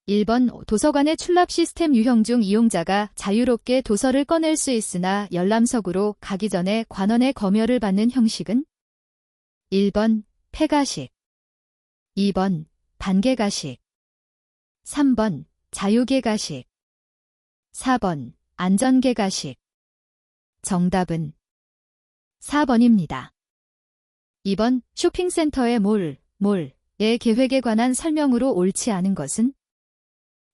1번 도서관의 출납 시스템 유형 중 이용자가 자유롭게 도서를 꺼낼 수 있으나 열람석으로 가기 전에 관원의 검열을 받는 형식은 1번 폐가식, 2번 반개가식, 3번 자유개가식, 4번 안전개가식. 정답은 4번입니다. 2번 쇼핑센터의 몰의 계획에 관한 설명으로 옳지 않은 것은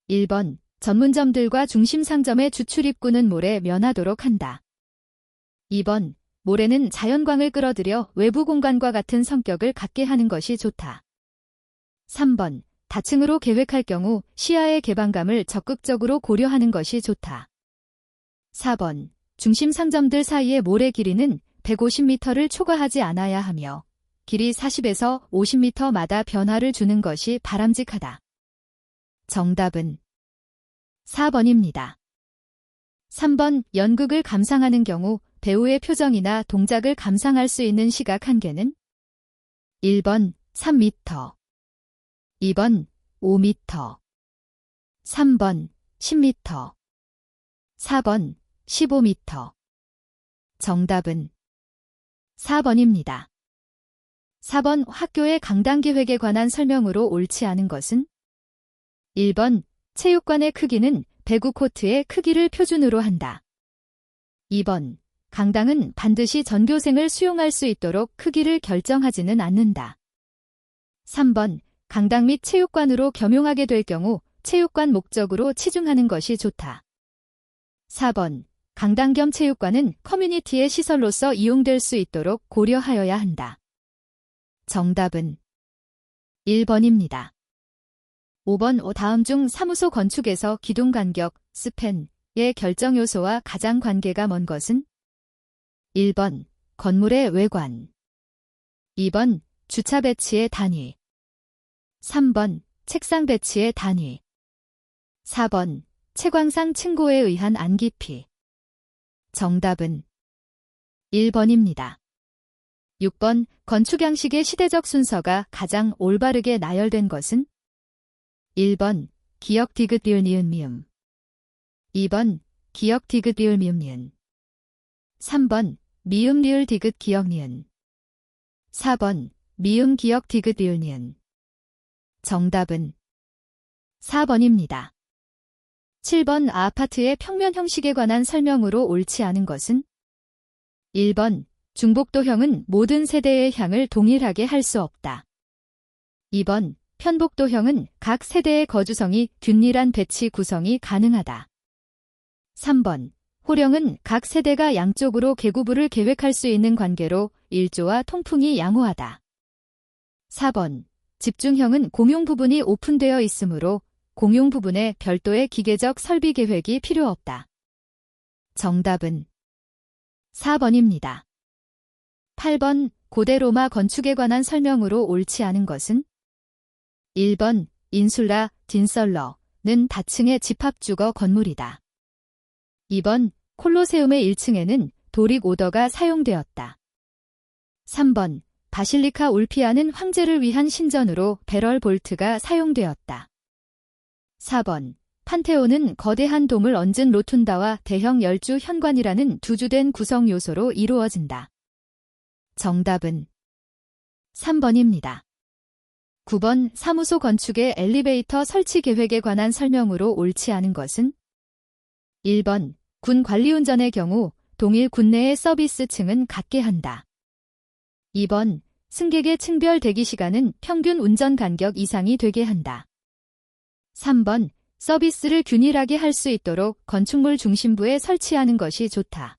1번 전문점들과 중심상점의 주출입구는 몰에 면하도록 한다. 2번 몰에는 자연광을 끌어들여 외부 공간과 같은 성격을 갖게 하는 것이 좋다. 3번 다층으로 계획할 경우 시야의 개방감을 적극적으로 고려하는 것이 좋다. 4번 중심 상점들 사이의 몰의 길이는 150m를 초과하지 않아야 하며 길이 40에서 50m마다 변화를 주는 것이 바람직하다. 정답은 4번입니다. 3번 연극을 감상하는 경우 배우의 표정이나 동작을 감상할 수 있는 시각 한계는 1번 3m, 2번 5m, 3번 10m, 4번 15m. 정답은 4번입니다. 4번 학교의 강당계획에 관한 설명으로 옳지 않은 것은 1번 체육관의 크기는 배구 코트의 크기를 표준으로 한다. 2번 강당은 반드시 전교생을 수용할 수 있도록 크기를 결정하지는 않는다. 3번 강당 및 체육관으로 겸용하게 될 경우 체육관 목적으로 치중하는 것이 좋다. 4번 강당 겸 체육관은 커뮤니티의 시설로서 이용될 수 있도록 고려하여야 한다. 정답은 1번입니다. 5번 다음 중 사무소 건축에서 기둥 간격, 스팬의 결정 요소와 가장 관계가 먼 것은 1번 건물의 외관, 2번 주차 배치의 단위, 3번 책상 배치의 단위, 4번 채광상 층고에 의한 안깊이. 정답은 1번입니다. 6번 건축 양식의 시대적 순서가 가장 올바르게 나열된 것은 1번 기역 디귿 리을 니은 미음, 2번 기역 디귿 리을 미음 니은, 3번 미음 리을 디귿 기역 니은, 4번 미음 기역 디귿 리을 니은. 정답은 4번입니다. 7번 아파트의 평면 형식에 관한 설명으로 옳지 않은 것은 1번 중복도형은 모든 세대의 향을 동일하게 할 수 없다. 2번 편복도형은 각 세대의 거주성이 균일한 배치 구성이 가능하다. 3번 호령은 각 세대가 양쪽으로 계구부를 계획할 수 있는 관계로 일조와 통풍이 양호하다. 4번 집중형은 공용 부분이 오픈되어 있으므로 공용 부분에 별도의 기계적 설비 계획이 필요 없다. 정답은 4번입니다. 8번 고대 로마 건축에 관한 설명으로 옳지 않은 것은 1번 인슐라 딘설러는 다층의 집합주거 건물이다. 2번 콜로세움의 1층에는 도릭 오더가 사용되었다. 3번 바실리카 울피아는 황제를 위한 신전으로 베럴 볼트가 사용되었다. 4번 판테온은 거대한 돔을 얹은 로툰다와 대형 열주 현관이라는 두 주된 구성 요소로 이루어진다. 정답은 3번입니다. 9번 사무소 건축의 엘리베이터 설치 계획에 관한 설명으로 옳지 않은 것은 1번 군 관리운전의 경우 동일 군 내의 서비스 층은 같게 한다. 2번 승객의 층별 대기시간은 평균 운전 간격 이상이 되게 한다. 3번 서비스를 균일하게 할 수 있도록 건축물 중심부에 설치하는 것이 좋다.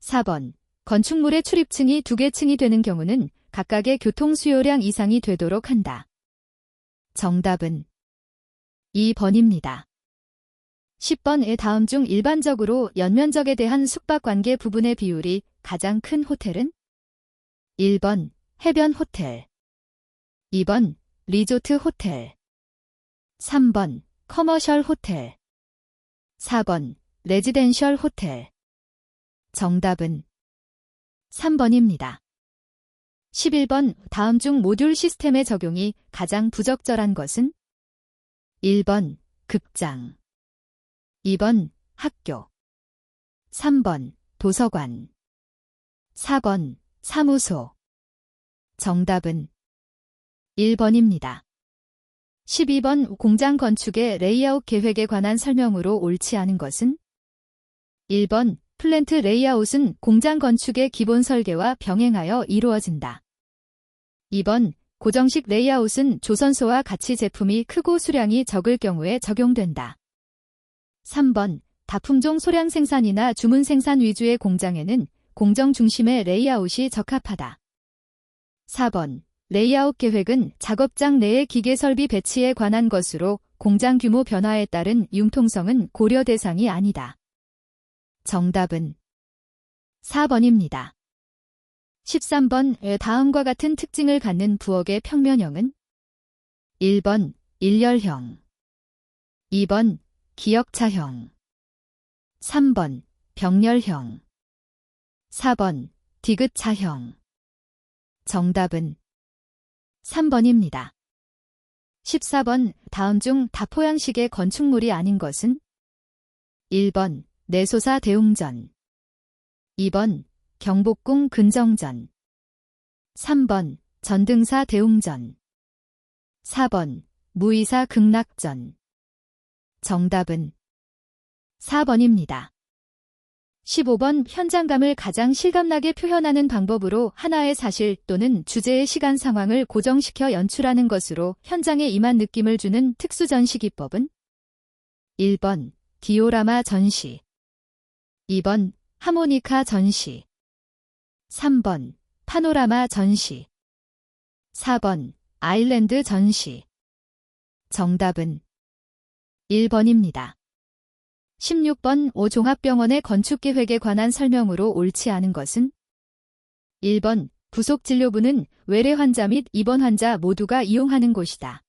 4번 건축물의 출입층이 2개 층이 되는 경우는 각각의 교통 수요량 이상이 되도록 한다. 정답은 2번입니다. 10번의 다음 중 일반적으로 연면적에 대한 숙박관계 부분의 비율이 가장 큰 호텔은 1번 해변 호텔, 2번 리조트 호텔, 3번 커머셜 호텔, 4번 레지덴셜 호텔. 정답은 3번입니다. 11번 다음 중 모듈 시스템의 적용이 가장 부적절한 것은 1번 극장, 2번 학교, 3번 도서관, 4번 사무소. 정답은 1번입니다. 12번 공장 건축의 레이아웃 계획에 관한 설명으로 옳지 않은 것은? 1번 플랜트 레이아웃은 공장 건축의 기본 설계와 병행하여 이루어진다. 2번 고정식 레이아웃은 조선소와 같이 제품이 크고 수량이 적을 경우에 적용된다. 3번 다품종 소량 생산이나 주문 생산 위주의 공장에는 공정 중심의 레이아웃이 적합하다. 4번 레이아웃 계획은 작업장 내의 기계 설비 배치에 관한 것으로 공장 규모 변화에 따른 융통성은 고려 대상이 아니다. 정답은 4번입니다. 13번 다음과 같은 특징을 갖는 부엌의 평면형은? 1번 일렬형, 2번 기역자형, 3번 병렬형, 4번 디귿자형. 정답은 3번입니다. 14번 다음 중 다포양식의 건축물이 아닌 것은? 1번 내소사 대웅전, 2번 경복궁 근정전, 3번 전등사 대웅전, 4번 무의사 극락전. 정답은 4번입니다. 15번 현장감을 가장 실감나게 표현하는 방법으로 하나의 사실 또는 주제의 시간 상황을 고정시켜 연출하는 것으로 현장에 임한 느낌을 주는 특수 전시 기법은? 1번 디오라마 전시, 2번 하모니카 전시, 3번 파노라마 전시, 4번 아일랜드 전시. 정답은 1번입니다. 16번 종합병원의 건축계획에 관한 설명으로 옳지 않은 것은? 1번 부속진료부는 외래 환자 및 입원 환자 모두가 이용하는 곳이다.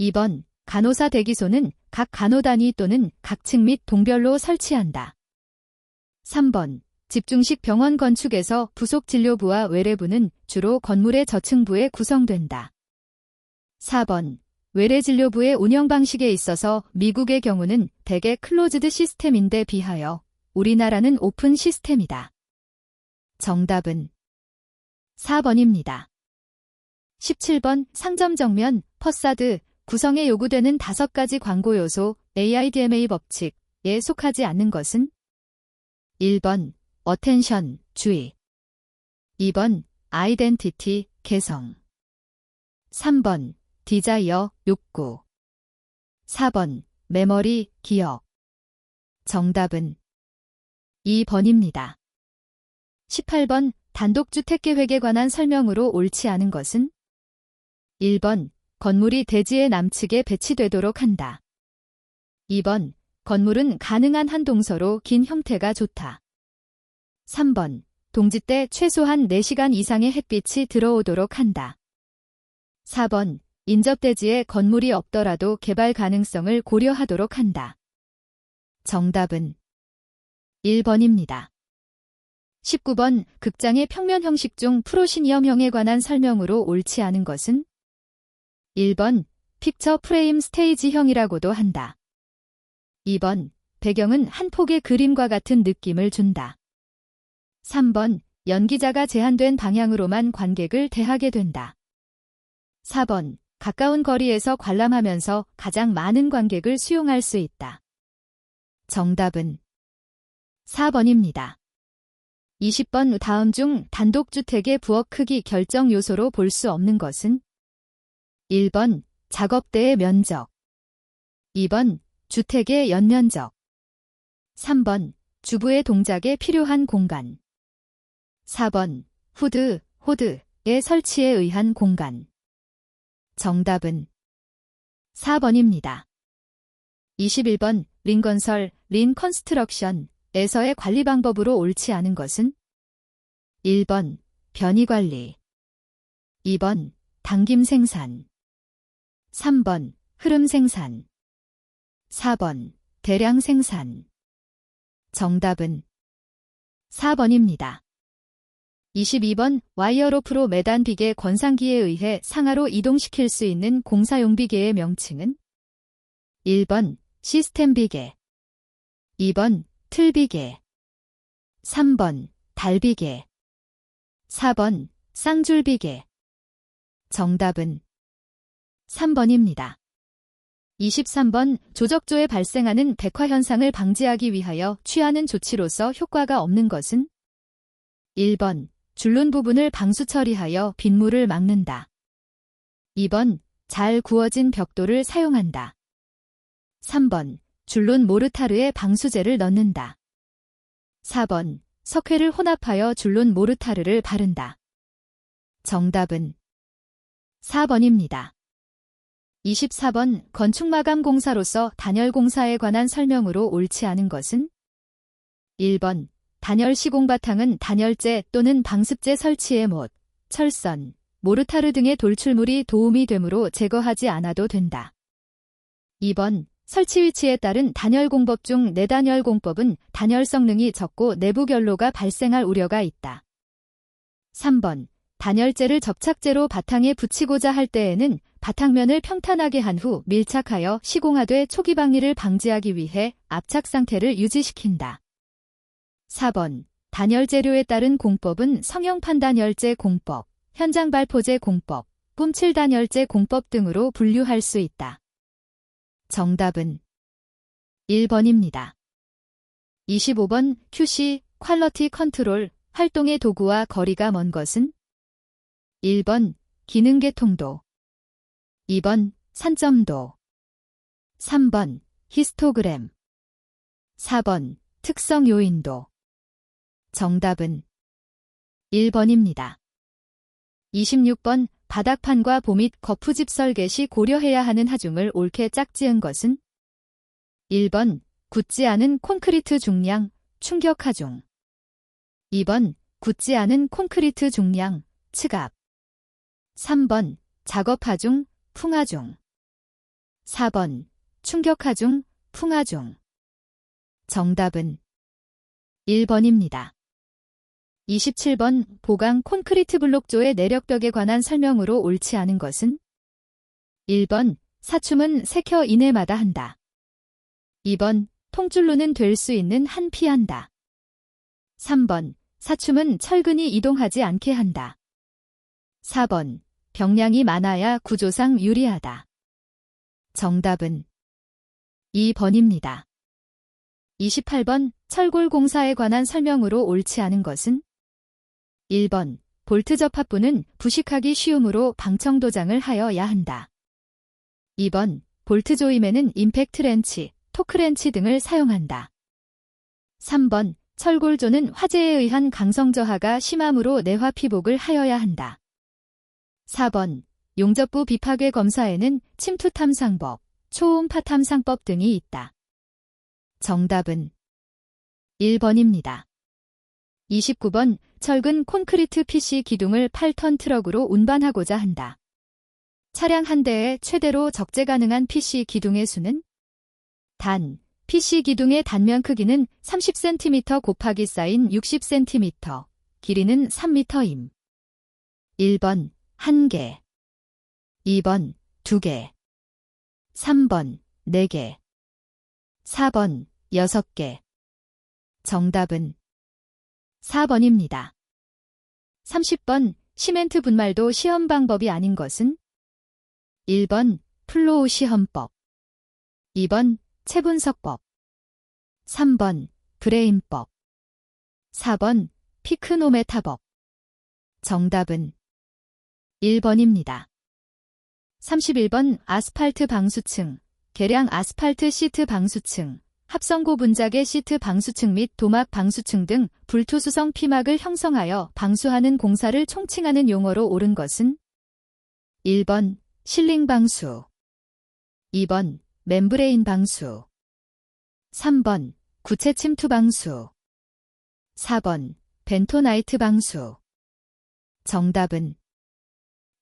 2번 간호사 대기소는 각 간호단위 또는 각 층 및 동별로 설치한다. 3번 집중식 병원 건축에서 부속진료부와 외래부는 주로 건물의 저층부에 구성된다. 4번 외래진료부의 운영 방식에 있어서 미국의 경우는 대개 클로즈드 시스템인데 비하여 우리나라는 오픈 시스템이다. 정답은 4번입니다. 17번 상점 정면, 퍼사드, 구성에 요구되는 5가지 광고 요소 AIDMA 법칙에 속하지 않는 것은? 1번 어텐션, 주의, 2번 아이덴티티, 개성, 3번 디자이어, 욕구, 4번 메모리, 기억. 정답은 2번입니다. 18번 단독주택계획에 관한 설명으로 옳지 않은 것은? 1번 건물이 대지의 남측에 배치되도록 한다. 2번 건물은 가능한 한 동서로 긴 형태가 좋다. 3번 동지 때 최소한 4시간 이상의 햇빛이 들어오도록 한다. 4번 인접대지에 건물이 없더라도 개발 가능성을 고려하도록 한다. 정답은 1번입니다. 19번 극장의 평면 형식 중 프로시니엄형에 관한 설명으로 옳지 않은 것은? 1번 픽처 프레임 스테이지형이라고도 한다. 2번 배경은 한 폭의 그림과 같은 느낌을 준다. 3번 연기자가 제한된 방향으로만 관객을 대하게 된다. 4번 가까운 거리에서 관람하면서 가장 많은 관객을 수용할 수 있다. 정답은 4번입니다. 20번 다음 중 단독주택의 부엌 크기 결정 요소로 볼 수 없는 것은? 1번 작업대의 면적, 2번 주택의 연면적, 3번 주부의 동작에 필요한 공간, 4번 후드, 호드의 설치에 의한 공간. 정답은 4번입니다. 21번 린건설, 린컨스트럭션에서의 관리 방법으로 옳지 않은 것은? 1번 변이관리, 2번 당김 생산, 3번 흐름 생산, 4번 대량 생산. 정답은 4번입니다. 22번 와이어로프로 매단 비계 권상기에 의해 상하로 이동시킬 수 있는 공사용 비계의 명칭은? 1번 시스템 비계, 2번 틀 비계, 3번 달 비계, 4번 쌍줄 비계. 정답은 3번입니다. 23번 조적조에 발생하는 백화 현상을 방지하기 위하여 취하는 조치로서 효과가 없는 것은? 1번 줄눈 부분을 방수 처리하여 빗물을 막는다. 2번 잘 구워진 벽돌을 사용한다. 3번 줄눈 모르타르에 방수제를 넣는다. 4번 석회를 혼합하여 줄눈 모르타르를 바른다. 정답은 4번입니다. 24번 건축마감 공사로서 단열 공사에 관한 설명으로 옳지 않은 것은? 1번 단열 시공 바탕은 단열재 또는 방습재 설치에 못, 철선, 모르타르 등의 돌출물이 도움이 되므로 제거하지 않아도 된다. 2번 설치 위치에 따른 단열 공법 중 내단열 공법은 단열 성능이 적고 내부 결로가 발생할 우려가 있다. 3번 단열재를 접착제로 바탕에 붙이고자 할 때에는 바탕면을 평탄하게 한 후 밀착하여 시공하되 초기 방리를 방지하기 위해 압착 상태를 유지시킨다. 4번 단열 재료에 따른 공법은 성형판 단열재 공법, 현장 발포재 공법, 뿜칠 단열재 공법 등으로 분류할 수 있다. 정답은 1번입니다. 25번 QC 퀄러티 컨트롤 활동의 도구와 거리가 먼 것은? 1번 기능계 통도, 2번 산점도, 3번 히스토그램, 4번 특성 요인도. 정답은 1번입니다. 26번 바닥판과 보및 거푸집 설계 시 고려해야 하는 하중을 옳게 짝지은 것은? 1번 굳지 않은 콘크리트 중량, 충격 하중, 2번 굳지 않은 콘크리트 중량, 측압, 3번 작업 하중, 풍하중, 4번 충격 하중, 풍하중. 정답은 1번입니다. 27번 보강 콘크리트 블록조의 내력벽에 관한 설명으로 옳지 않은 것은? 1번 사춤은 3켜 이내마다 한다. 2번 통줄로는 될 수 있는 한 피한다. 3번 사춤은 철근이 이동하지 않게 한다. 4번 병량이 많아야 구조상 유리하다. 정답은 2번입니다. 28번 철골 공사에 관한 설명으로 옳지 않은 것은? 1번 볼트 접합부는 부식하기 쉬우므로 방청 도장을 하여야 한다. 2번 볼트 조임에는 임팩트 렌치, 토크 렌치 등을 사용한다. 3번 철골조는 화재에 의한 강성 저하가 심하므로 내화 피복을 하여야 한다. 4번 용접부 비파괴 검사에는 침투 탐상법, 초음파 탐상법 등이 있다. 정답은 1번입니다. 29번 철근 콘크리트 PC 기둥을 8톤 트럭으로 운반하고자 한다. 차량 한 대에 최대로 적재 가능한 PC 기둥의 수는? 단, PC 기둥의 단면 크기는 30cm 곱하기 사인 60cm, 길이는 3m임. 1번 1개, 2번 2개, 3번 4개, 4번 6개. 정답은 4번입니다. 30번 시멘트 분말도 시험 방법이 아닌 것은? 1번 플로우 시험법, 2번 체분석법, 3번 브레인법, 4번 피크노메타법. 정답은 1번입니다. 31번 아스팔트 방수층, 계량 아스팔트 시트 방수층, 합성고 분자계 시트 방수층 및 도막 방수층 등 불투수성 피막을 형성하여 방수하는 공사를 총칭하는 용어로 옳은 것은? 1번 실링 방수, 2번 멤브레인 방수, 3번 구체 침투 방수, 4번 벤토나이트 방수. 정답은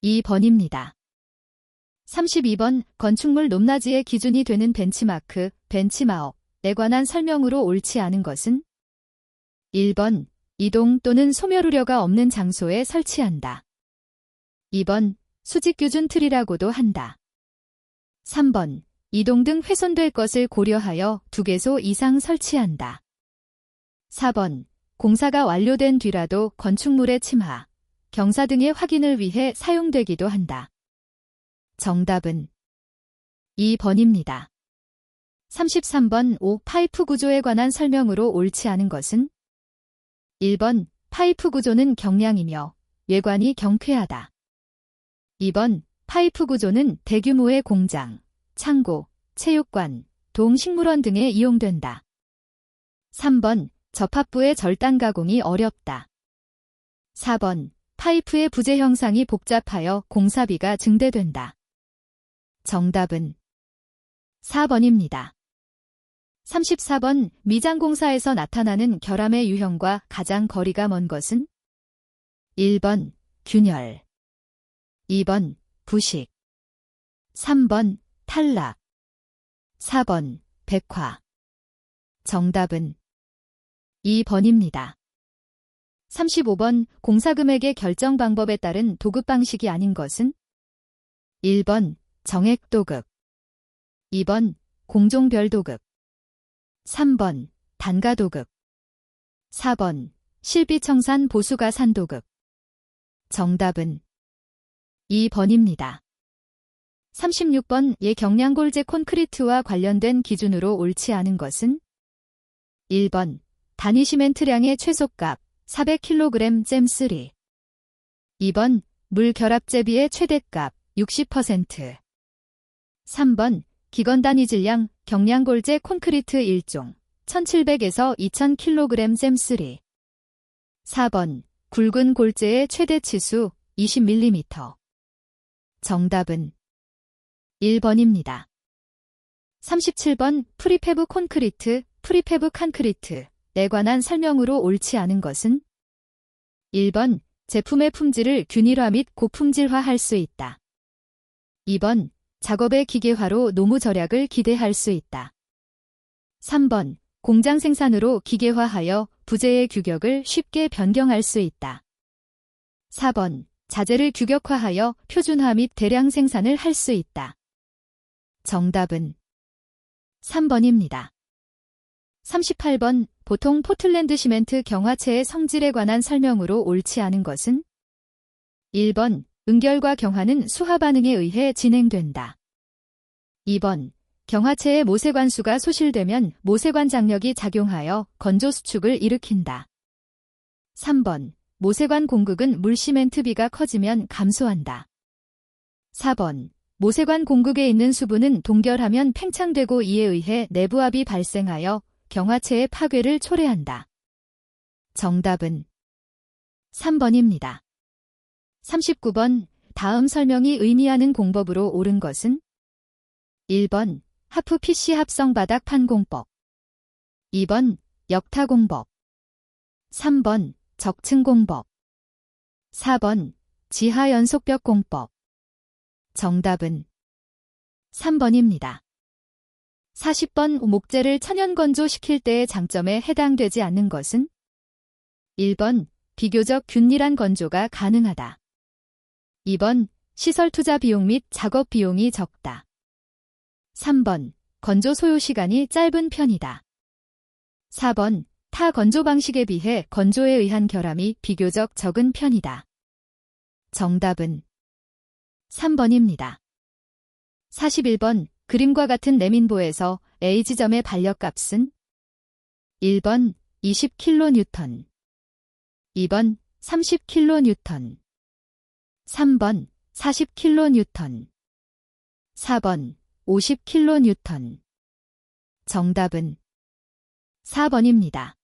2번입니다. 32번 건축물 높낮이의 기준이 되는 벤치마크, 벤치마업에 관한 설명으로 옳지 않은 것은? 1번 이동 또는 소멸 우려가 없는 장소에 설치한다. 2번 수직규준 틀이라고도 한다. 3번 이동 등 훼손될 것을 고려하여 2개소 이상 설치한다. 4번. 공사가 완료된 뒤라도 건축물의 침하, 경사 등의 확인을 위해 사용되기도 한다. 정답은 2번입니다. 33번 5. 파이프 구조에 관한 설명으로 옳지 않은 것은? 1번. 파이프 구조는 경량이며 외관이 경쾌하다. 2번. 파이프 구조는 대규모의 공장, 창고, 체육관, 동식물원 등에 이용된다. 3번. 접합부의 절단 가공이 어렵다. 4번. 파이프의 부재 형상이 복잡하여 공사비가 증대된다. 정답은 4번입니다. 34번. 미장공사에서 나타나는 결함의 유형과 가장 거리가 먼 것은? 1번. 균열 2번. 부식 3번. 탈락 4번. 백화 정답은 2번입니다. 35번. 공사금액의 결정 방법에 따른 도급 방식이 아닌 것은? 1번. 정액도급 2번. 공종별 도급 3번. 단가도급 4번. 실비청산 보수가산 도급 정답은 2번입니다. 36번. 경량골재 콘크리트와 관련된 기준으로 옳지 않은 것은? 1번. 단위 시멘트량의 최소값 400kg 잼3 2번. 물 결합 제비의 최대값 60% 3번. 기건 단위 질량 경량골재 콘크리트 1종 1700에서 2000kg 잼3 4번. 굵은 골재의 최대 치수 20mm 정답은 1번입니다. 37번. 프리패브 콘크리트, 프리패브 칸크리트에 관한 설명으로 옳지 않은 것은? 1번. 제품의 품질을 균일화 및 고품질화할 수 있다. 2번. 작업의 기계화로 노무 절약을 기대할 수 있다. 3번. 공장 생산으로 기계화하여 부재의 규격을 쉽게 변경할 수 있다. 4번. 자재를 규격화하여 표준화 및 대량 생산을 할 수 있다. 정답은 3번입니다. 38번. 보통 포틀랜드 시멘트 경화체의 성질에 관한 설명으로 옳지 않은 것은? 1번. 응결과 경화는 수화 반응에 의해 진행된다. 2번. 경화체의 모세관수가 소실되면 모세관 장력이 작용하여 건조 수축을 일으킨다. 3번. 모세관 공극은 물시멘트비가 커지면 감소한다. 4번. 모세관 공극에 있는 수분은 동결하면 팽창되고 이에 의해 내부압이 발생하여 경화체의 파괴를 초래한다. 정답은 3번입니다. 39번. 다음 설명이 의미하는 공법으로 옳은 것은? 1번. 하프 PC 합성 바닥 판공법 2번. 역타 공법 3번. 적층 공법 4번. 지하 연속벽 공법 정답은 3번입니다. 40번. 목재를 천연 건조시킬 때의 장점에 해당되지 않는 것은? 1번. 비교적 균일한 건조가 가능하다. 2번. 시설 투자 비용 및 작업 비용이 적다. 3번. 건조 소요 시간이 짧은 편이다. 4번. 타 건조 방식에 비해 건조에 의한 결함이 비교적 적은 편이다. 정답은 3번입니다. 41번. 그림과 같은 레민보에서 A 지점의 반력값은? 1번. 20kN 2번. 30kN 3번. 40kN 4번. 50kN 정답은 4번입니다.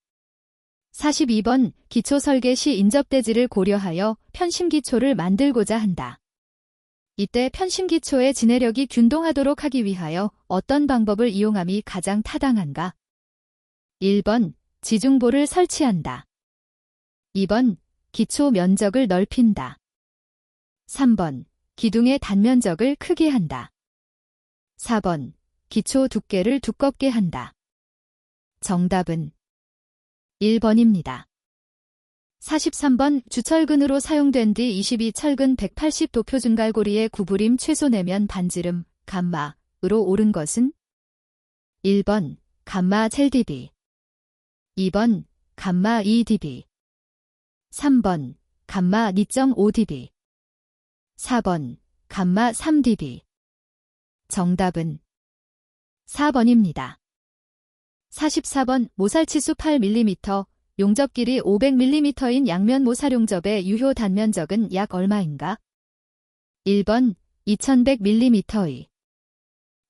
42번. 기초 설계 시 인접대지를 고려하여 편심기초를 만들고자 한다. 이때 편심기초의 진해력이 균동하도록 하기 위하여 어떤 방법을 이용함이 가장 타당한가? 1번. 지중보를 설치한다. 2번. 기초 면적을 넓힌다. 3번. 기둥의 단면적을 크게 한다. 4번. 기초 두께를 두껍게 한다. 정답은 1번입니다. 43번. 주철근으로 사용된 뒤 22철근 180도 표준갈고리의 구부림 최소 내면 반지름, 감마, 으로 옳은 것은 1번 감마 젤dB, 2번 감마 2dB, 3번 감마 2.5dB, 4번 감마 3dB. 정답은 4번입니다. 44번 모살치수 8mm, 용접 길이 500mm인 양면 모살용접의 유효 단면적은 약 얼마인가? 1번 2100mm의,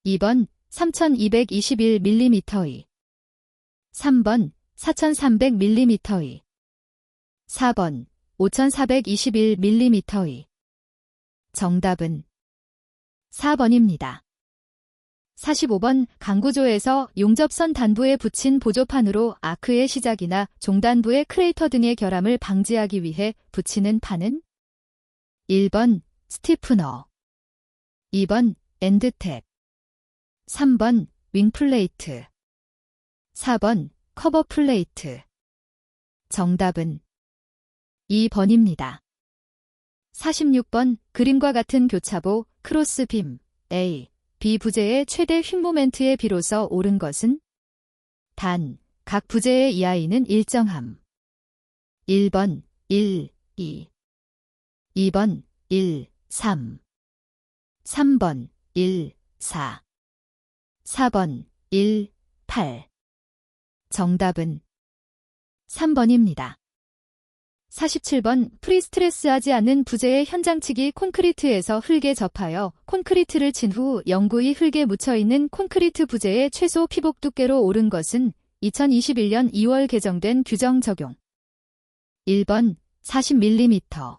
2번 3221mm의, 3번 4300mm의, 4번 5421mm의. 정답은 4번입니다. 45번 강구조에서 용접선 단부에 붙인 보조판으로 아크의 시작이나 종단부의 크레이터 등의 결함을 방지하기 위해 붙이는 판은 1번 스티프너, 2번 엔드탭, 3번 윙플레이트, 4번 커버플레이트. 정답은 2번입니다. 46번 그림과 같은 교차보 크로스빔 A, B 부재의 최대 휨모멘트에 비로소 옳은 것은? 단, 각 부재의 이하이는 일정함. 1번 1, 2, 2번 1, 3, 3번 1, 4, 4번 1, 8. 정답은 3번입니다. 47번 프리스트레스하지 않는 부재의 현장치기 콘크리트에서 흙에 접하여 콘크리트를 친 후 영구히 흙에 묻혀있는 콘크리트 부재의 최소 피복 두께로 옳은 것은 2021년 2월 개정된 규정 적용. 1번 40mm,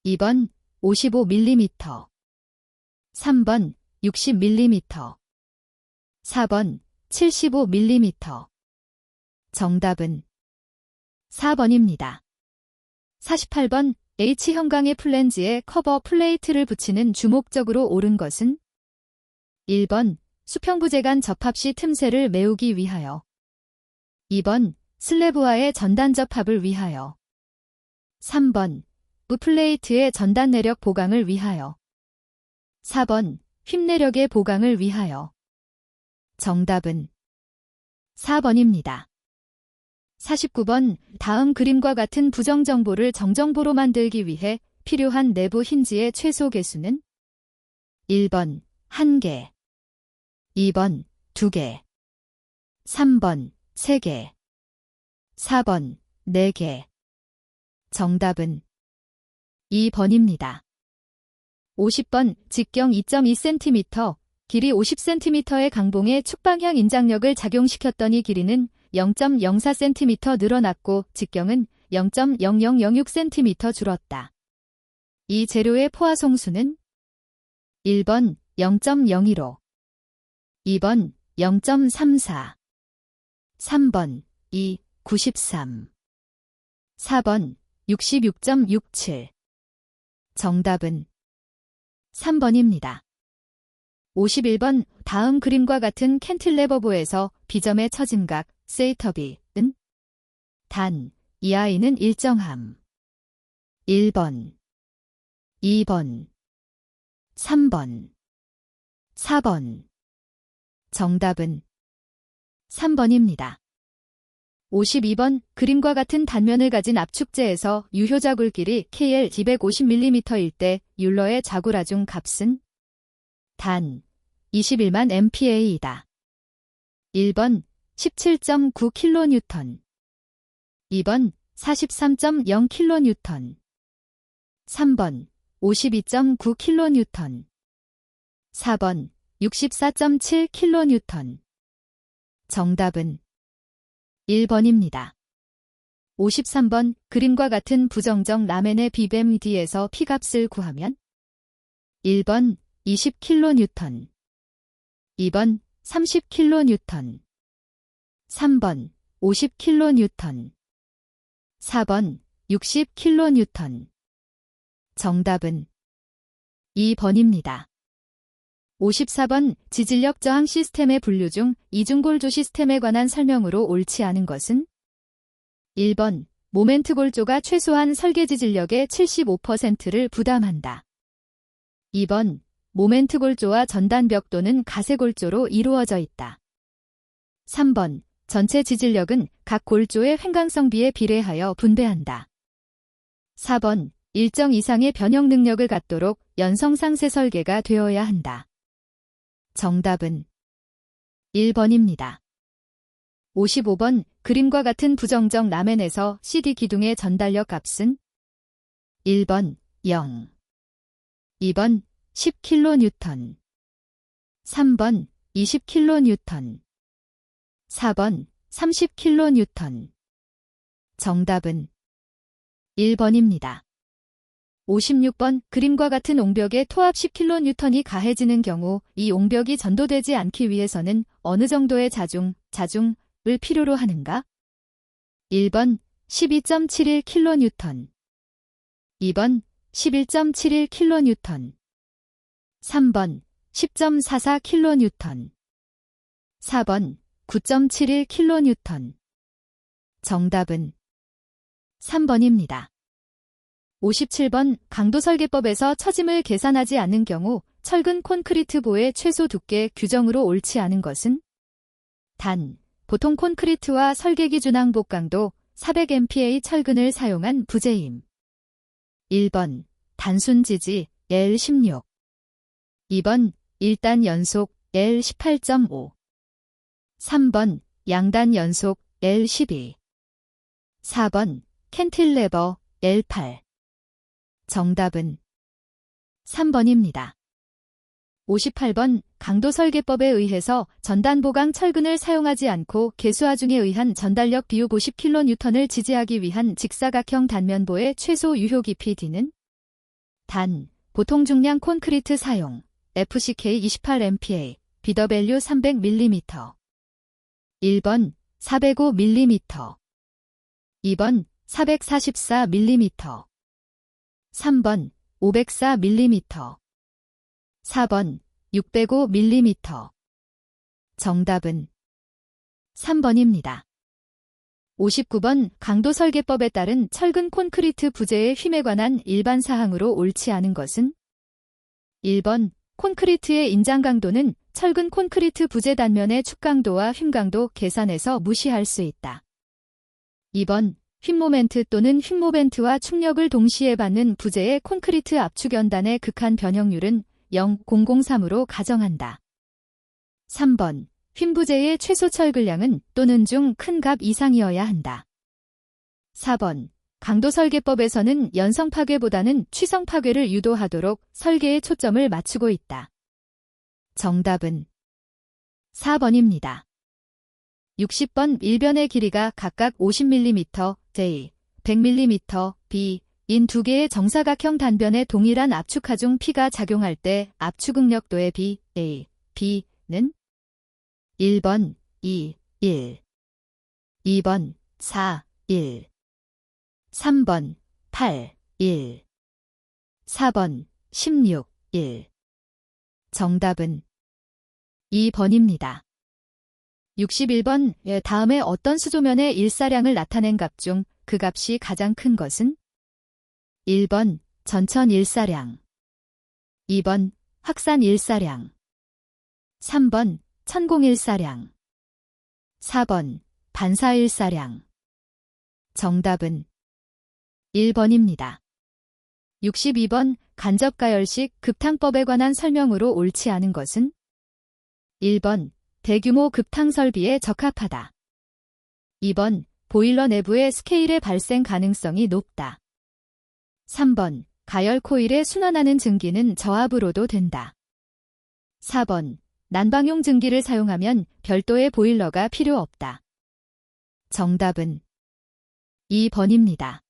2번 55mm, 3번 60mm, 4번 75mm. 정답은 4번입니다. 48번 H형광의 플랜지에 커버 플레이트를 붙이는 주목적으로 옳은 것은? 1번 수평부재 간 접합 시 틈새를 메우기 위하여, 2번 슬래브와의 전단 접합을 위하여, 3번 우플레이트의 전단 내력 보강을 위하여, 4번 휨내력의 보강을 위하여. 정답은 4번입니다. 49번 다음 그림과 같은 부정 정보를 정정보로 만들기 위해 필요한 내부 힌지의 최소 개수는? 1번 1개, 2번 2개, 3번 3개, 4번 4개. 정답은 2번입니다. 50번 직경 2.2cm, 길이 50cm의 강봉에 축방향 인장력을 작용시켰더니 길이는 0.04cm 늘어났고 직경은 0.0006cm 줄었다. 이 재료의 포화송수는? 1번 0.015, 2번 0.34, 3번 2, 93, 4번 66.67. 정답은 3번입니다. 51번 다음 그림과 같은 캔틸레버보에서 B점의 처짐각 세이터비은? 단, 이하이는 일정함. 1번, 2번, 3번, 4번. 정답은 3번입니다. 52번 그림과 같은 단면을 가진 압축재에서 유효자굴 길이 KL 250mm일 때 율러의 자굴하중 값은? 단 21만 MPa이다. 1번 17.9kN, 2번 43.0kN, 3번 52.9kN, 4번 64.7kN. 정답은 1번입니다. 53번 그림과 같은 부정적 라멘의 BBMD에서 P값을 구하면? 1번 20kN, 2번 30kN, 3번 50kN, 4번 60kN. 정답은 2번입니다. 54번 지질력 저항 시스템의 분류 중 이중골조 시스템에 관한 설명으로 옳지 않은 것은? 1번 모멘트 골조가 최소한 설계 지질력의 75%를 부담한다. 2번 모멘트 골조와 전단벽 또는 가세 골조로 이루어져 있다. 3번. 전체 지질력은 각 골조의 횡강성비에 비례하여 분배한다. 4번. 일정 이상의 변형 능력을 갖도록 연성상세 설계가 되어야 한다. 정답은 1번입니다. 55번. 그림과 같은 부정적 라멘에서 CD 기둥의 전달력 값은 1번 0, 2번 10kN, 3번 20kN, 4번 30kN. 정답은 1번입니다. 56번. 그림과 같은 옹벽에 토합 10kN이 가해지는 경우 이 옹벽이 전도되지 않기 위해서는 어느 정도의 자중을 필요로 하는가? 1번 12.71kN, 2번 11.71kN, 3번 10.44kN, 4번 9.71kN. 정답은 3번입니다. 57번. 강도설계법에서 처짐을 계산하지 않는 경우 철근 콘크리트 보의 최소 두께 규정으로 옳지 않은 것은? 단, 보통 콘크리트와 설계기준 항복 강도 400MPa 철근을 사용한 부재임. 1번. 단순 지지 L16, 2번. 1단 연속 L18.5, 3번. 양단 연속 L12, 4번. 캔틸레버 L8. 정답은 3번입니다. 58번. 강도설계법에 의해서 전단보강 철근을 사용하지 않고 개수하중에 의한 전달력 비육 50kN을 지지하기 위한 직사각형 단면보의 최소 유효 깊이 D는? 단, 보통 중량 콘크리트 사용, FCK 28MPa, BW 300mm. 1번 405mm, 2번 444mm, 3번 504mm, 4번 605mm. 정답은 3번입니다. 59번. 강도설계법에 따른 철근 콘크리트 부재의 힘에 관한 일반 사항으로 옳지 않은 것은? 1번. 콘크리트의 인장 강도는 철근 콘크리트 부재 단면의 축강도와 휨강도 계산해서 무시할 수 있다. 2번. 휨모멘트 또는 휨모멘트와 충력을 동시에 받는 부재의 콘크리트 압축 연단의 극한 변형률은 0.003으로 가정한다. 3번. 휨부재의 최소 철근량은 또는 중 큰 값 이상이어야 한다. 4번. 강도설계법에서는 연성파괴보다는 취성파괴를 유도하도록 설계에 초점을 맞추고 있다. 정답은 4번입니다. 60번. 일변의 길이가 각각 50mm, J, 100mm, B, 인 두 개의 정사각형 단변에 동일한 압축하중 P가 작용할 때 압축응력도의 B, A, B는? 1번 2, 1, 2번 4, 1, 3번 8, 1, 4번 16, 1. 정답은 2번입니다. 61번. 다음에 어떤 수조면의 일사량을 나타낸 값 중 그 값이 가장 큰 것은? 1번 전천 일사량, 2번 확산 일사량, 3번 천공 일사량, 4번 반사 일사량. 정답은 1번입니다. 62번. 간접가열식 급탕법에 관한 설명으로 옳지 않은 것은? 1번 대규모 급탕 설비에 적합하다. 2번 보일러 내부의 스케일의 발생 가능성이 높다. 3번 가열 코일에 순환하는 증기는 저압으로도 된다. 4번 난방용 증기를 사용하면 별도의 보일러가 필요 없다. 정답은 2번입니다.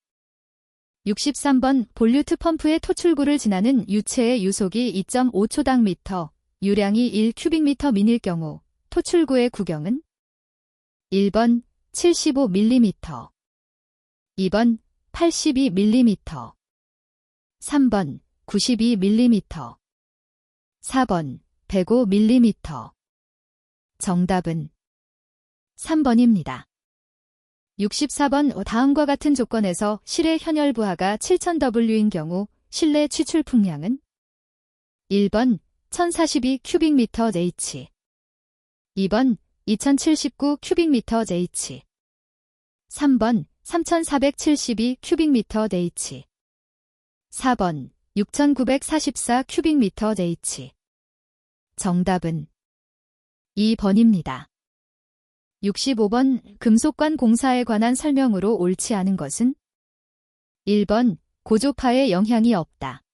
63번. 볼류트 펌프의 토출구를 지나는 유체의 유속이 2.5초당 미터, 유량이 1큐빅미터 민일 경우 토출구의 구경은? 1번 75mm, 2번 82mm, 3번 92mm, 4번 105mm. 정답은 3번입니다. 64번. 다음과 같은 조건에서 실의 현혈 부하가 7000W인 경우 실내 취출 풍량은? 1번 1042 큐빅미터 H 2번 2079 큐빅미터 H 3번 3472 큐빅미터 H 4번 6944 큐빅미터 H 정답은 2번입니다. 65번 금속관 공사에 관한 설명으로 옳지 않은 것은 1번 고조파에 영향이 없다.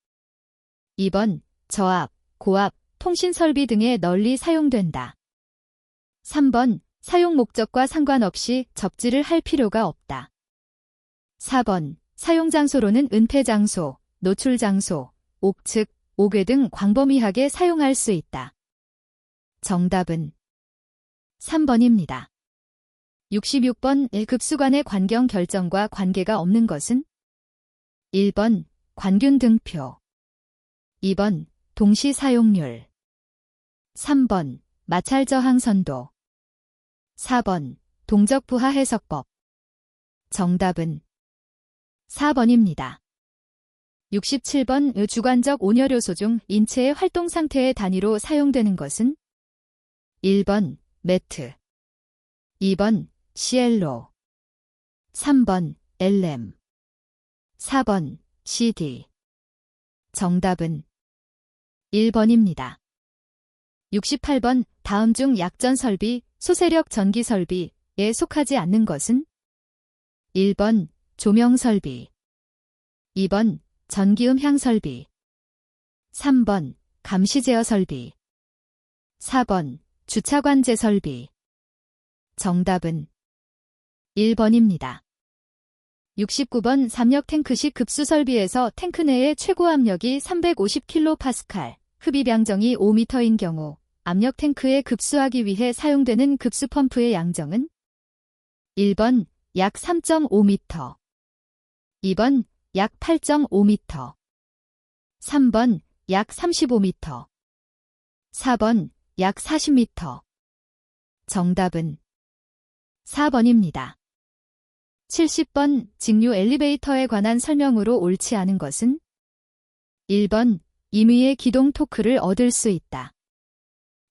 2번 저압, 고압, 통신설비 등에 널리 사용된다. 3번 사용 목적과 상관없이 접지를 할 필요가 없다. 4번 사용 장소로는 은폐 장소, 노출 장소, 옥측, 옥외 등 광범위하게 사용할 수 있다. 정답은 3번입니다. 66번 급수관의 관경 결정과 관계가 없는 것은 1번 관균 등표 2번 동시 사용률 3번 마찰 저항 선도 4번 동적 부하 해석법 정답은 4번입니다. 67번 주관적 온열요소 중 인체의 활동 상태의 단위로 사용되는 것은 1번 매트 2번 시엘로 3번 LM 4번 CD 정답은 1번입니다. 68번 다음 중 약전 설비, 소세력 전기 설비에 속하지 않는 것은 1번 조명 설비 2번 전기음향 설비 3번 감시 제어 설비 4번 주차관제 설비 정답은 1번입니다. 69번 삼력 탱크식 급수 설비에서 탱크 내의 최고 압력이 350kPa, 흡입양정이 5m인 경우 압력 탱크에 급수하기 위해 사용되는 급수 펌프의 양정은 1번 약 3.5m, 2번 약 8.5m, 3번 약 35m, 4번 약 40m. 정답은 4번입니다. 70번 직류 엘리베이터에 관한 설명으로 옳지 않은 것은 1번 임의의 기동 토크를 얻을 수 있다.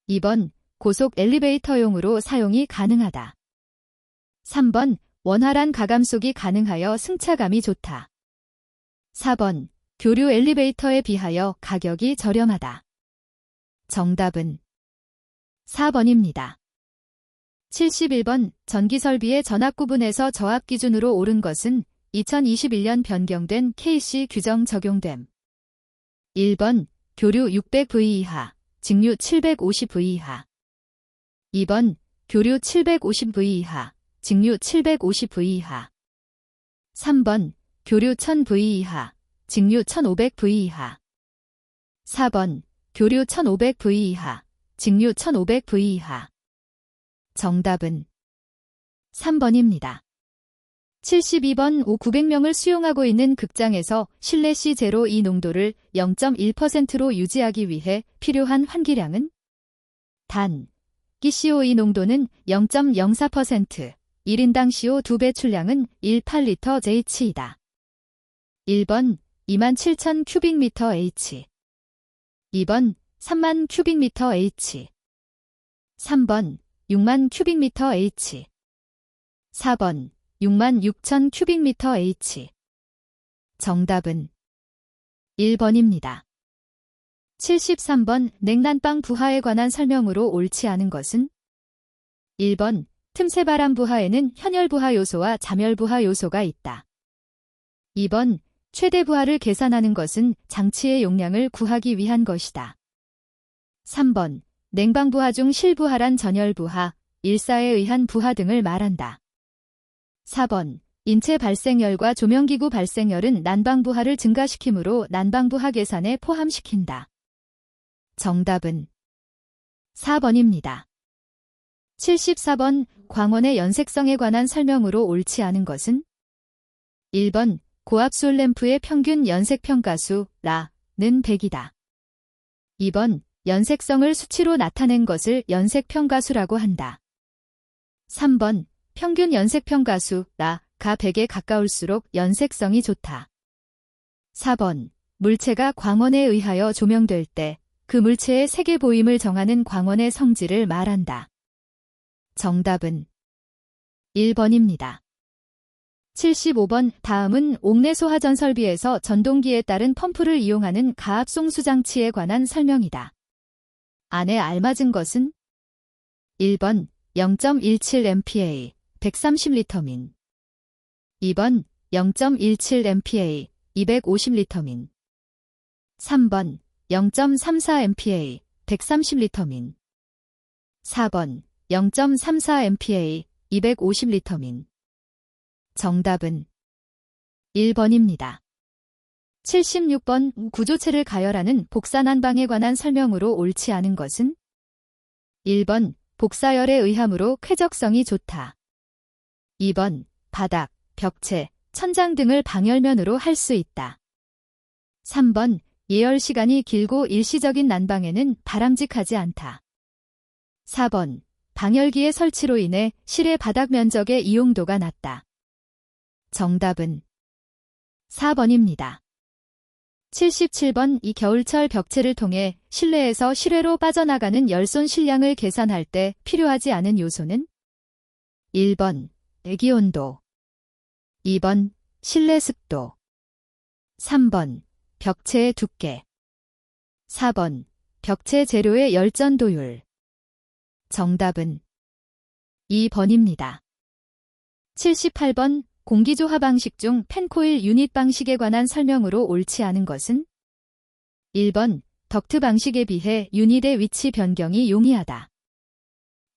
2번 고속 엘리베이터용으로 사용이 가능하다. 3번 원활한 가감속이 가능하여 승차감이 좋다. 4번 교류 엘리베이터에 비하여 가격이 저렴하다. 정답은 4번입니다. 71번 전기설비의 전압 구분에서 저압 기준으로 옳은 것은 2021년 변경된 KC 규정 적용됨. 1번 교류 600V 이하, 직류 750V 이하. 2번 교류 750V 이하, 직류 750V 이하. 3번 교류 1000V 이하, 직류 1500V 이하. 4번 교류 1500V 이하, 직류 1500V 이하. 정답은 3번입니다. 72번 900명을 수용하고 있는 극장에서 실내 C02 농도를 0.1%로 유지하기 위해 필요한 환기량은 단, CO2 농도는 0.04%, 1인당 CO 2배출량은 18L H이다. 1번 27,000 큐빅미터 H 2번 3만 큐빅미터 H 3번 6만 큐빅미터 H 4번 6만 6천 큐빅미터 H 정답은 1번입니다. 73번 냉난방 부하에 관한 설명으로 옳지 않은 것은 1번 틈새 바람 부하에는 현열 부하 요소와 잠열 부하 요소가 있다. 2번 최대 부하를 계산하는 것은 장치의 용량을 구하기 위한 것이다. 3번 냉방 부하 중 실부하란 전열 부하, 일사에 의한 부하 등을 말한다. 4번 인체 발생열과 조명기구 발생열은 난방 부하를 증가시키므로 난방 부하 계산에 포함시킨다. 정답은 4번입니다. 74번 광원의 연색성에 관한 설명으로 옳지 않은 것은 1번 고압수울 램프의 평균 연색평가수 라는 100이다. 2번 연색성을 수치로 나타낸 것을 연색평가수라고 한다. 3번 평균 연색평가수 라가 100에 가까울수록 연색성이 좋다. 4번 물체가 광원에 의하여 조명될 때 그 물체의 세계 보임을 정하는 광원의 성질을 말한다. 정답은 1번입니다. 75번 다음은 옥내 소하전 설비에서 전동기에 따른 펌프를 이용하는 가압 송수 장치에 관한 설명이다. 안에 알맞은 것은 1번 0.17MPa 130L민 2번 0.17MPa 250L민 3번 0.34MPa 130L민 4번 0.34MPa 250L민 정답은 1번입니다. 76번 구조체를 가열하는 복사난방에 관한 설명으로 옳지 않은 것은 1번 복사열에 의함으로 쾌적성이 좋다. 2번 바닥, 벽체, 천장 등을 방열면으로 할 수 있다. 3번 예열 시간이 길고 일시적인 난방에는 바람직하지 않다. 4번 방열기의 설치로 인해 실의 바닥 면적의 이용도가 낮다. 정답은 4번입니다. 77번 이 겨울철 벽체를 통해 실내에서 실외로 빠져나가는 열손 실량을 계산할 때 필요하지 않은 요소는 1번 대기온도 2번 실내 습도 3번 벽체의 두께 4번 벽체 재료의 열전도율 정답은 2번입니다. 78번 공기조화 방식 중 펜코일 유닛 방식에 관한 설명으로 옳지 않은 것은 1번 덕트 방식에 비해 유닛의 위치 변경이 용이하다.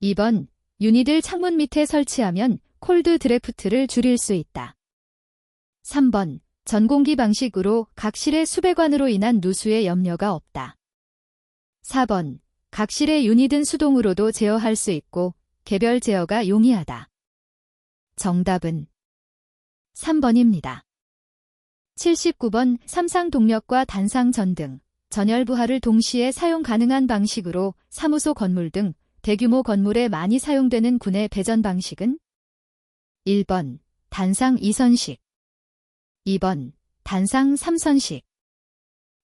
2번 유닛을 창문 밑에 설치하면 콜드 드래프트를 줄일 수 있다. 3번 전공기 방식으로 각 실의 수배관으로 인한 누수에 염려가 없다. 4번 각 실의 유닛은 수동으로도 제어할 수 있고 개별 제어가 용이하다. 정답은 3번입니다. 79번 삼상 동력과 단상 전등, 전열 부하를 동시에 사용 가능한 방식으로 사무소 건물 등 대규모 건물에 많이 사용되는 군의 배전 방식은 1번 단상 2선식 2번 단상 3선식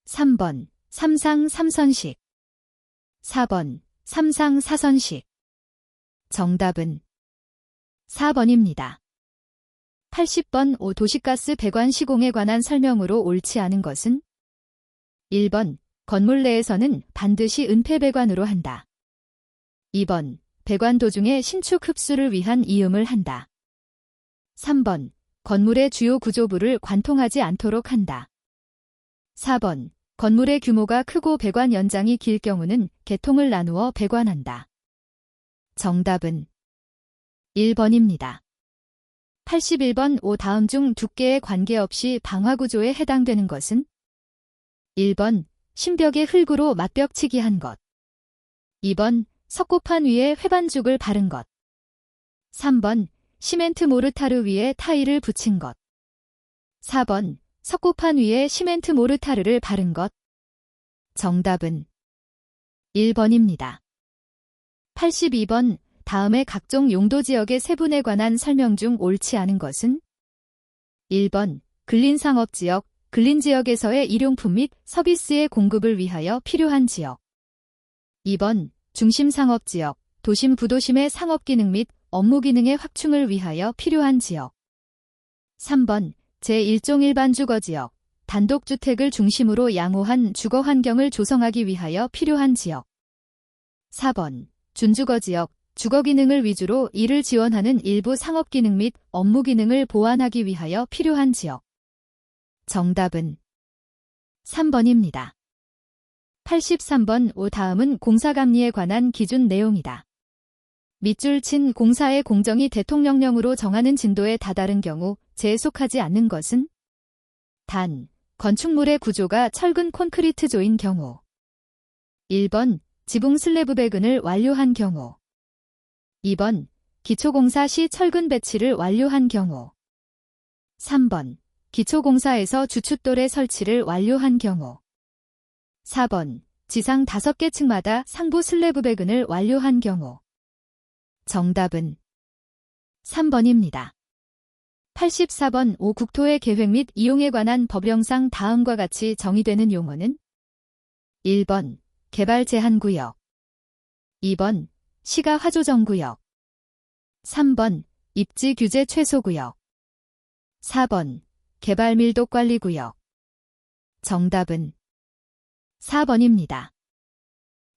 3번 삼상 3선식 4번 삼상 4선식 정답은 4번입니다. 80번 도시가스 배관 시공에 관한 설명으로 옳지 않은 것은 1번 건물 내에서는 반드시 은폐 배관으로 한다. 2번 배관 도중에 신축 흡수를 위한 이음을 한다. 3번 건물의 주요 구조부를 관통하지 않도록 한다. 4번 건물의 규모가 크고 배관 연장이 길 경우는 개통을 나누어 배관한다. 정답은 1번입니다. 81번 다음 중 두께에 관계없이 방화구조에 해당되는 것은 1번 신벽에 흙으로 맞벽치기 한 것 2번 석고판 위에 회반죽을 바른 것 3번 시멘트 모르타르 위에 타일을 붙인 것 4번 석고판 위에 시멘트 모르타르를 바른 것 정답은 1번입니다. 82번 다음의 각종 용도 지역의 세분에 관한 설명 중 옳지 않은 것은 1번 근린상업지역, 근린지역에서의 일용품 및 서비스의 공급을 위하여 필요한 지역 2번 중심상업지역, 도심 부도심의 상업기능 및 업무기능의 확충을 위하여 필요한 지역 3번 제1종 일반 주거지역, 단독주택을 중심으로 양호한 주거환경을 조성하기 위하여 필요한 지역 4번 준주거지역, 주거기능을 위주로 이를 지원하는 일부 상업기능 및 업무기능을 보완하기 위하여 필요한 지역 정답은 3번입니다. 83번 다음은 공사감리에 관한 기준 내용이다. 밑줄 친 공사의 공정이 대통령령으로 정하는 진도에 다다른 경우 제에 속하지 않는 것은 단, 건축물의 구조가 철근 콘크리트 조인 경우 1번 지붕 슬래브 배근을 완료한 경우 2번 기초공사 시 철근 배치를 완료한 경우 3번 기초공사에서 주춧돌의 설치를 완료한 경우 4번 지상 5개 층마다 상부 슬래브 배근을 완료한 경우 정답은 3번입니다. 84번 국토의 계획 및 이용에 관한 법령상 다음과 같이 정의되는 용어는 1번 개발 제한구역. 2번 시가 화조정구역. 3번 입지 규제 최소구역. 4번 개발 밀도관리구역. 정답은 4번입니다.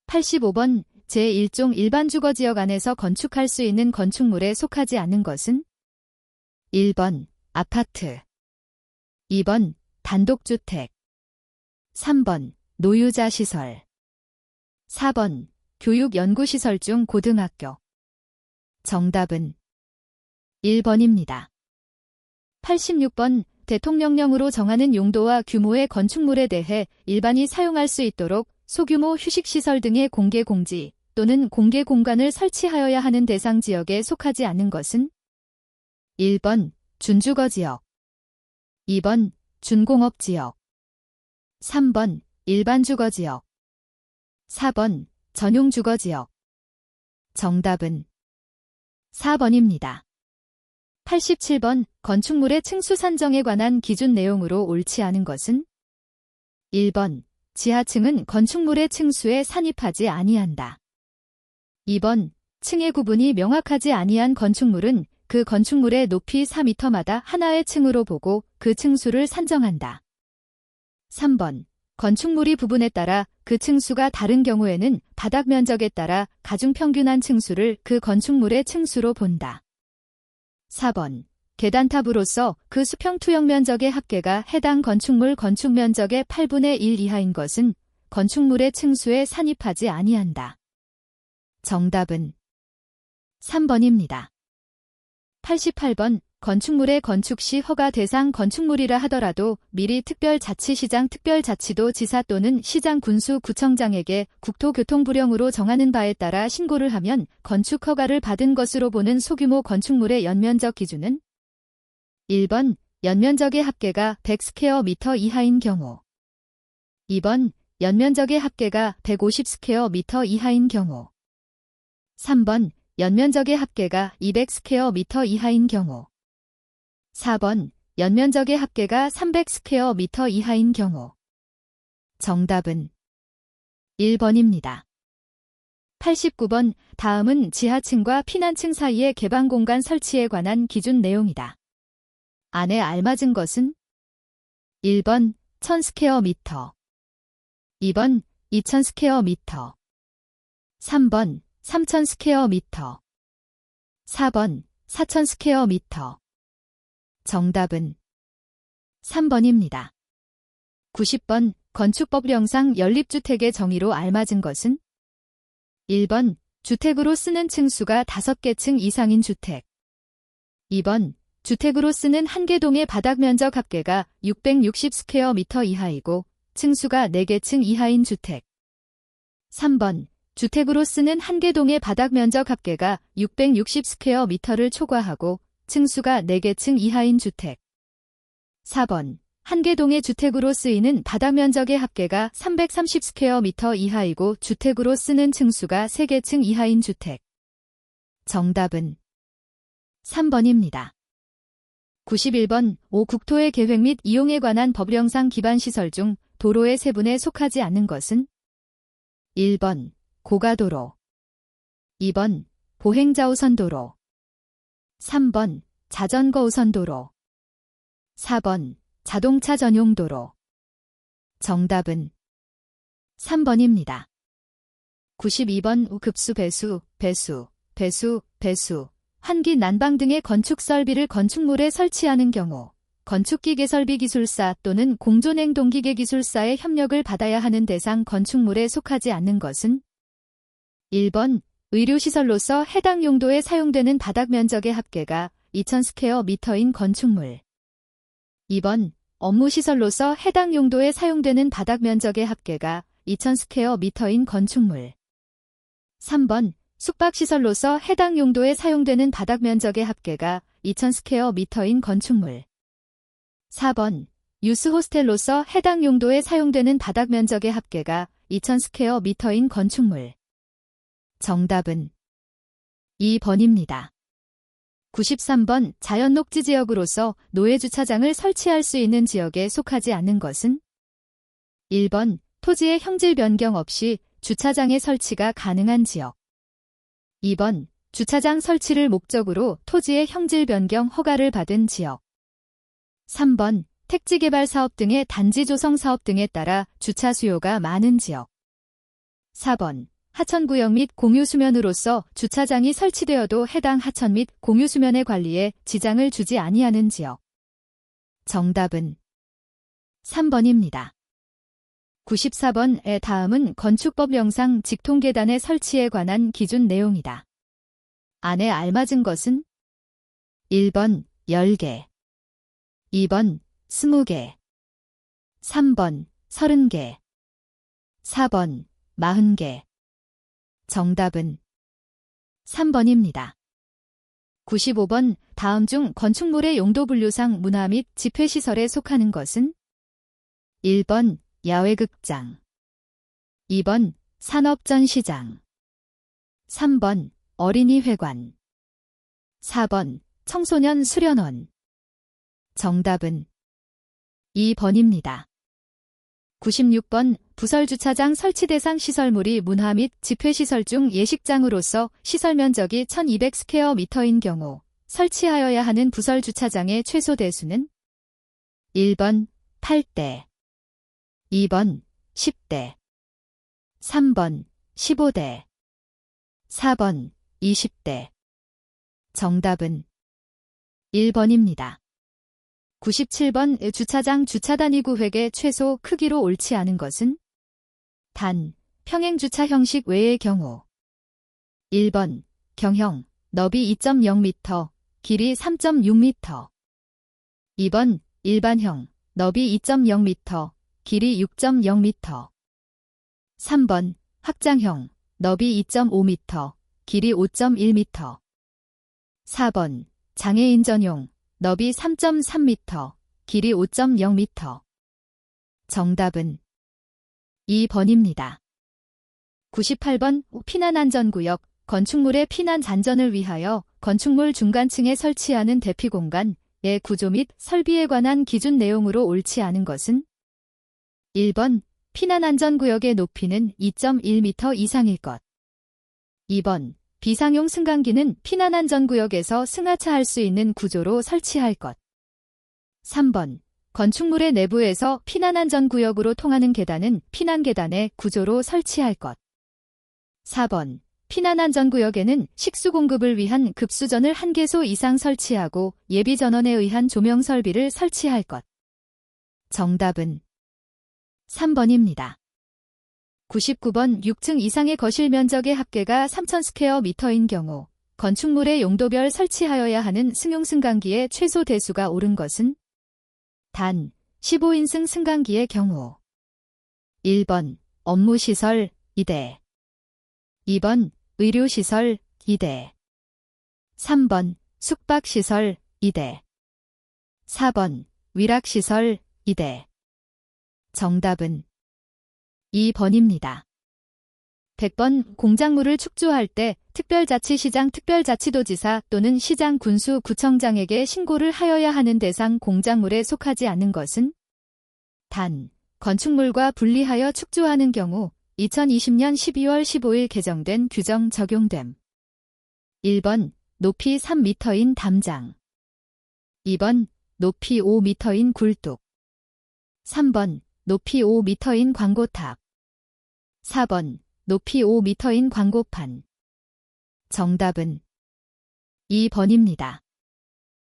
85번 제1종 일반 주거지역 안에서 건축할 수 있는 건축물에 속하지 않는 것은 1번 아파트, 2번 단독주택, 3번 노유자 시설, 4번 교육연구시설 중 고등학교. 정답은 1번입니다. 86번 대통령령으로 정하는 용도와 규모의 건축물에 대해 일반이 사용할 수 있도록 소규모 휴식시설 등의 공개 공지 또는 공개 공간을 설치하여야 하는 대상 지역에 속하지 않는 것은 1번 준주거지역, 2번 준공업지역, 3번 일반주거지역, 4번 전용주거지역. 정답은 4번입니다. 87번 건축물의 층수 산정에 관한 기준 내용으로 옳지 않은 것은 1번 지하층은 건축물의 층수에 산입하지 아니한다. 2번 층의 구분이 명확하지 아니한 건축물은 그 건축물의 높이 4m마다 하나의 층으로 보고 그 층수를 산정한다. 3번 건축물이 부분에 따라 그 층수가 다른 경우에는 바닥 면적에 따라 가중평균한 층수를 그 건축물의 층수로 본다. 4번 계단탑으로서 그 수평 투영 면적의 합계가 해당 건축물 건축 면적의 8분의 1 이하인 것은 건축물의 층수에 산입하지 아니한다. 정답은 3번입니다. 88번 건축물의 건축 시 허가 대상 건축물이라 하더라도 미리 특별자치시장 특별자치도 지사 또는 시장 군수 구청장에게 국토교통부령으로 정하는 바에 따라 신고를 하면 건축 허가를 받은 것으로 보는 소규모 건축물의 연면적 기준은 1번 연면적의 합계가 100스퀘어미터 이하인 경우, 2번 연면적의 합계가 150스퀘어미터 이하인 경우, 3번 연면적의 합계가 200스퀘어미터 이하인 경우, 4번 연면적의 합계가 300스퀘어미터 이하인 경우. 정답은 1번입니다. 89번 다음은 지하층과 피난층 사이의 개방공간 설치에 관한 기준 내용이다. 안에 알맞은 것은 1번 1000스퀘어미터, 2번 2000스퀘어미터, 3번 3000스퀘어미터, 4번 4000스퀘어미터. 정답은 3번입니다. 90번 건축법령상 연립주택의 정의로 알맞은 것은 1번 주택으로 쓰는 층수가 5개 층 이상인 주택, 2번 주택으로 쓰는 한 개 동의 바닥 면적 합계가 660스퀘어미터 이하이고 층수가 4개 층 이하인 주택, 3번 주택으로 쓰는 한 개 동의 바닥 면적 합계가 660스퀘어미터를 초과하고 층수가 4개 층 이하인 주택, 4번 한 개 동의 주택으로 쓰이는 바닥 면적의 합계가 330스퀘어미터 이하이고 주택으로 쓰는 층수가 3개 층 이하인 주택. 정답은 3번입니다. 91번 5. 국토의 계획 및 이용에 관한 법령상 기반시설 중 도로의 세분에 속하지 않는 것은 1번 고가도로, 2번 보행자우선도로, 3번 자전거우선도로, 4번 자동차 전용도로. 정답은 3번입니다. 92번 급수 배수, 환기 난방 등의 건축 설비를 건축물에 설치하는 경우 건축기계설비 기술사 또는 공존행동기계 기술사의 협력을 받아야 하는 대상 건축물에 속하지 않는 것은 1번 의료시설로서 해당 용도에 사용되는 바닥 면적의 합계가 2000스퀘어미터인 건축물, 2번 업무시설로서 해당 용도에 사용되는 바닥 면적의 합계가 2000스퀘어미터인 건축물, 3번 숙박시설로서 해당 용도에 사용되는 바닥 면적의 합계가 2000스퀘어미터인 건축물, 4번 유스호스텔로서 해당 용도에 사용되는 바닥 면적의 합계가 2000스퀘어미터인 건축물. 정답은 2번입니다. 93번 자연녹지 지역으로서 노예주차장을 설치할 수 있는 지역에 속하지 않는 것은 1번 토지의 형질 변경 없이 주차장의 설치가 가능한 지역. 2번, 주차장 설치를 목적으로 토지의 형질 변경 허가를 받은 지역. 3번, 택지개발 사업 등의 단지 조성 사업 등에 따라 주차 수요가 많은 지역. 4번, 하천구역 및 공유수면으로서 주차장이 설치되어도 해당 하천 및 공유수면의 관리에 지장을 주지 아니하는 지역. 정답은 3번입니다. 94번의 다음은 건축법령상 직통계단의 설치에 관한 기준 내용이다. 안에 알맞은 것은 1번 10개, 2번 20개, 3번 30개, 4번 40개. 정답은 3번입니다. 95번 다음 중 건축물의 용도 분류상 문화 및 집회시설에 속하는 것은 1번 야외극장, 2번 산업전시장, 3번 어린이회관, 4번 청소년 수련원. 정답은 2번입니다. 96번 부설주차장 설치 대상 시설물이 문화 및 집회시설 중 예식장으로서 시설 면적이 1200스퀘어미터인 경우 설치하여야 하는 부설주차장의 최소 대수는 1번 8대, 2번 10대, 3번 15대, 4번 20대. 정답은 1번입니다. 97번 주차장 주차단위구획의 최소 크기로 옳지 않은 것은 단, 평행주차 형식 외의 경우 1번 경형, 너비 2.0m, 길이 3.6m, 2번 일반형, 너비 2.0m, 길이 6.0m, 3번 확장형, 너비 2.5m, 길이 5.1m, 4번 장애인 전용, 너비 3.3m, 길이 5.0m. 정답은 2번입니다. 98번 피난안전구역, 건축물의 피난 안전을 위하여 건축물 중간층에 설치하는 대피공간의 구조 및 설비에 관한 기준 내용으로 옳지 않은 것은 1번 피난안전구역의 높이는 2.1m 이상일 것. 2번 비상용 승강기는 피난안전구역에서 승하차할 수 있는 구조로 설치할 것. 3번 건축물의 내부에서 피난안전구역으로 통하는 계단은 피난계단의 구조로 설치할 것. 4번 피난안전구역에는 식수 공급을 위한 급수전을 1개소 이상 설치하고 예비전원에 의한 조명 설비를 설치할 것. 정답은 3번입니다. 99번 6층 이상의 거실 면적의 합계가 3000스퀘어미터인 경우 건축물의 용도별 설치하여야 하는 승용승강기의 최소 대수가 옳은 것은 단 15인승 승강기의 경우 1번 업무시설 2대, 2번 의료시설 2대, 3번 숙박시설 2대, 4번 위락시설 2대. 정답은 2번입니다. 100번 공작물을 축조할 때 특별자치시장 특별자치도지사 또는 시장 군수 구청장에게 신고를 하여야 하는 대상 공작물에 속하지 않는 것은 단, 건축물과 분리하여 축조하는 경우 2020년 12월 15일 개정된 규정 적용됨. 1번 높이 3m인 담장, 2번 높이 5m인 굴뚝, 3번 높이 5m인 광고탑, 4번 높이 5m인 광고판. 정답은 2번입니다.